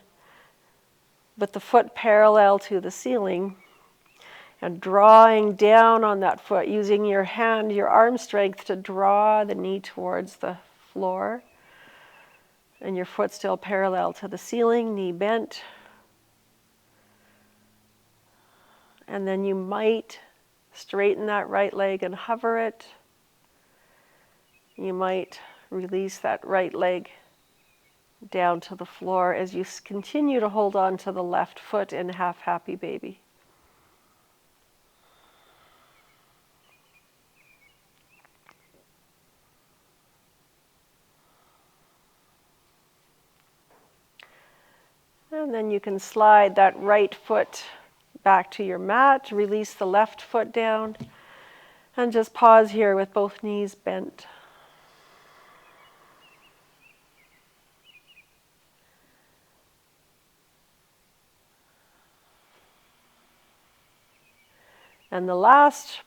with the foot parallel to the ceiling. And drawing down on that foot, using your hand, your arm strength to draw the knee towards the floor. And your foot still parallel to the ceiling, knee bent. And then you might straighten that right leg and hover it. You might release that right leg down to the floor as you continue to hold on to the left foot in half happy baby. And then you can slide that right foot back to your mat, release the left foot down, and just pause here with both knees bent. And the last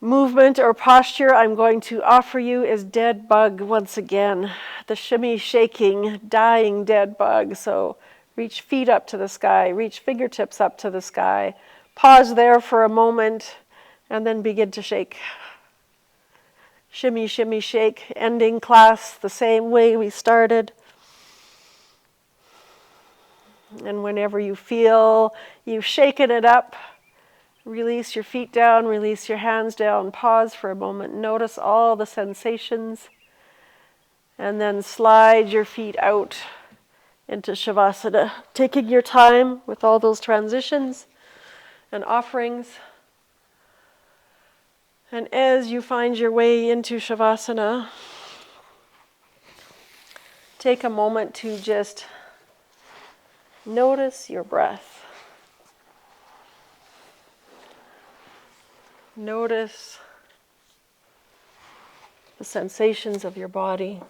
movement or posture I'm going to offer you is dead bug once again. The shimmy, shaking, dying dead bug. So reach feet up to the sky, reach fingertips up to the sky. Pause there for a moment and then begin to shake. Shimmy, shimmy, shake. Ending class the same way we started. And whenever you feel you've shaken it up, release your feet down, release your hands down, pause for a moment, notice all the sensations, and then slide your feet out into Shavasana, taking your time with all those transitions and offerings. And as you find your way into Shavasana, take a moment to just notice your breath. Notice the sensations of your body.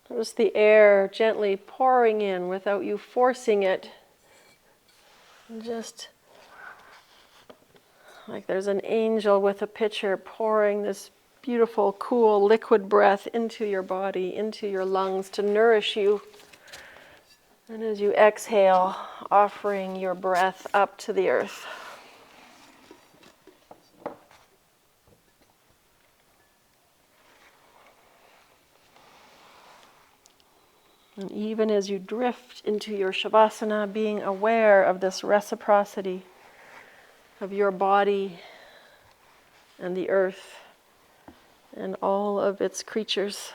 Notice the air gently pouring in without you forcing it. Just like there's an angel with a pitcher pouring this beautiful, cool, liquid breath into your body, into your lungs to nourish you. And as you exhale, offering your breath up to the earth. And even as you drift into your Shavasana, being aware of this reciprocity of your body and the earth and all of its creatures.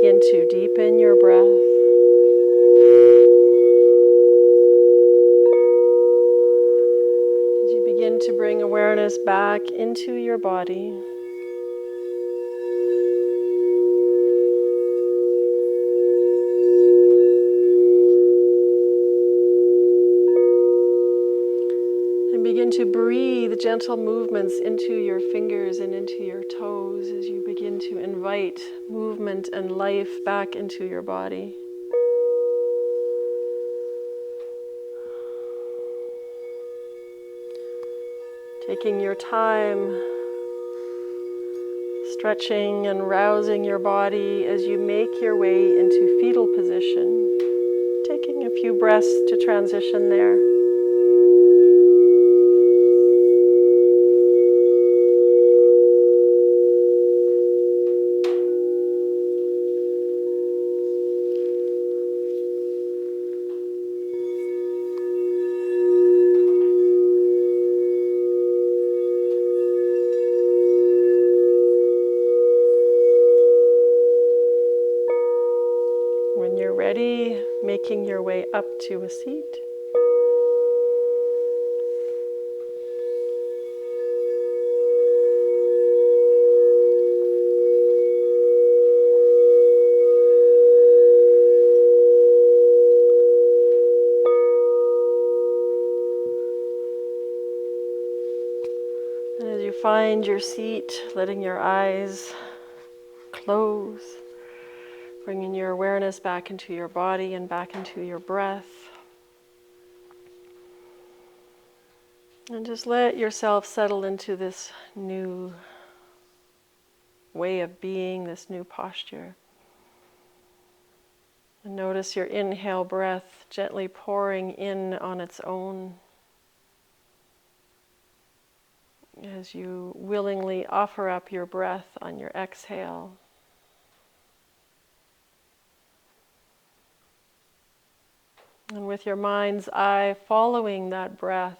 begin to deepen your breath. As you begin to bring awareness back into your body. And begin to breathe gentle movements into your fingers and into your toes as you begin to invite movement and life back into your body. Taking your time, stretching and rousing your body as you make your way into fetal position. Taking a few breaths to transition there. When you're ready, making your way up to a seat. And as you find your seat, letting your eyes close, bringing your awareness back into your body and back into your breath. And just let yourself settle into this new way of being, this new posture. And notice your inhale breath gently pouring in on its own as you willingly offer up your breath on your exhale. And with your mind's eye following that breath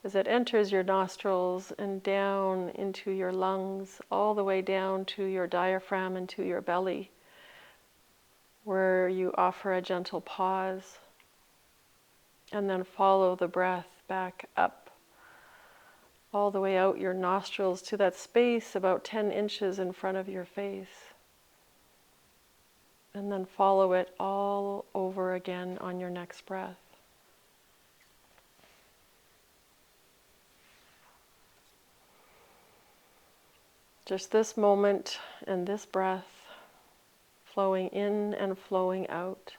as it enters your nostrils and down into your lungs, all the way down to your diaphragm and to your belly, where you offer a gentle pause, and then follow the breath back up, all the way out your nostrils to that space about 10 inches in front of your face. And then follow it all over again on your next breath. Just this moment and this breath flowing in and flowing out.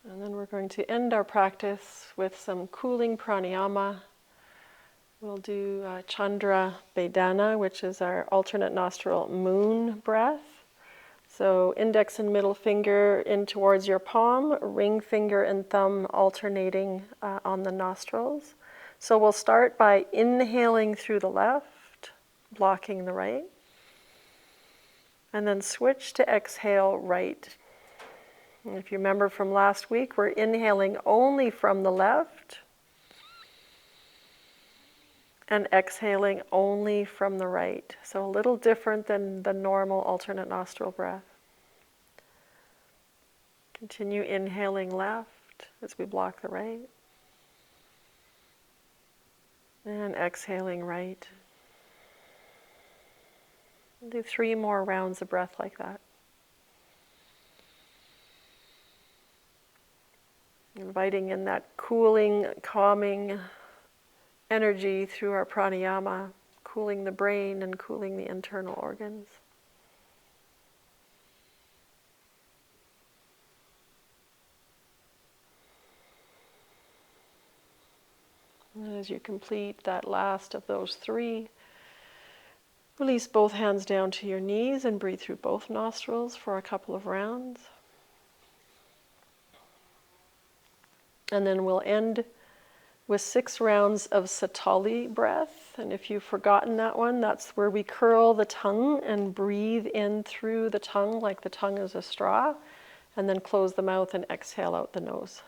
And then we're going to end our practice with some cooling pranayama. We'll do Chandra Vedana, which is our alternate nostril moon breath. So index and middle finger in towards your palm, ring finger and thumb alternating on the nostrils. So we'll start by inhaling through the left, blocking the right, and then switch to exhale right. And if you remember from last week, we're inhaling only from the left and exhaling only from the right. So a little different than the normal alternate nostril breath. Continue inhaling left as we block the right. And exhaling right. We'll do 3 more rounds of breath like that. Inviting in that cooling, calming energy through our pranayama, cooling the brain and cooling the internal organs. And as you complete that last of those 3, release both hands down to your knees and breathe through both nostrils for a couple of rounds. And then we'll end with 6 rounds of Satali breath. And if you've forgotten that one, that's where we curl the tongue and breathe in through the tongue like the tongue is a straw. And then close the mouth and exhale out the nose.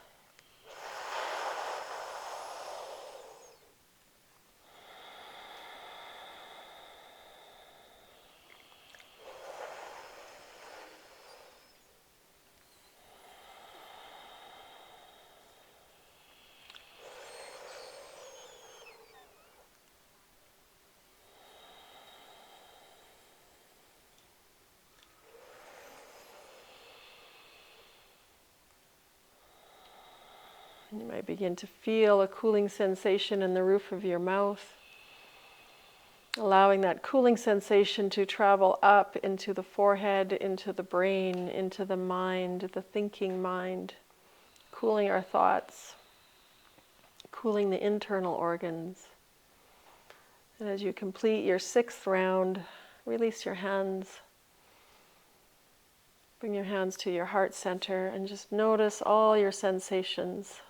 You might begin to feel a cooling sensation in the roof of your mouth, allowing that cooling sensation to travel up into the forehead, into the brain, into the mind, the thinking mind, cooling our thoughts, cooling the internal organs. And as you complete your 6th round, release your hands. Bring your hands to your heart center and just notice all your sensations.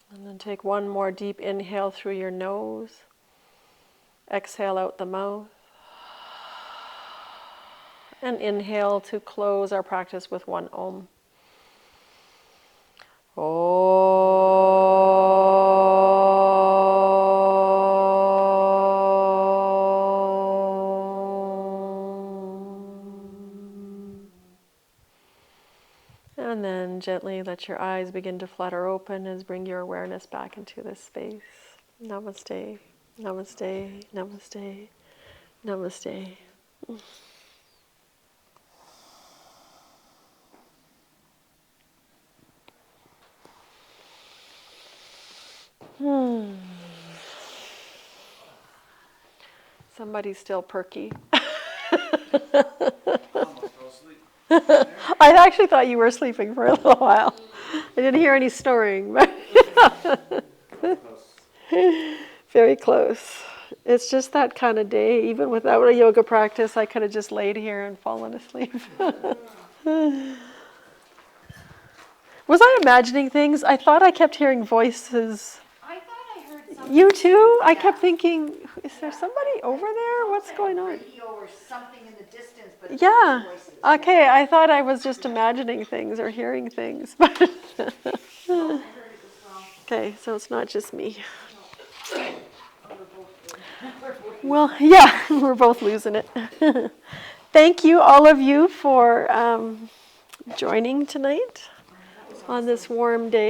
And then take one more deep inhale through your nose. Exhale out the mouth. And inhale to close our practice with one Om. And then gently let your eyes begin to flutter open as bring your awareness back into this space. Namaste, namaste, namaste, namaste. Somebody's still perky. I actually thought you were sleeping for a little while. I didn't hear any snoring, but very close. It's just that kind of day. Even without a yoga practice, I could have just laid here and fallen asleep. Was I imagining things? I thought I kept hearing voices. I thought I heard something. You too? I kept thinking, is there somebody over there? What's going on? Radio or something in the distance, but Yeah. voices. Okay, I thought I was just imagining things or hearing things. I heard it as well. Okay, so it's not just me. Well, yeah, we're both losing it. Thank you, all of you, for joining tonight on this warm day.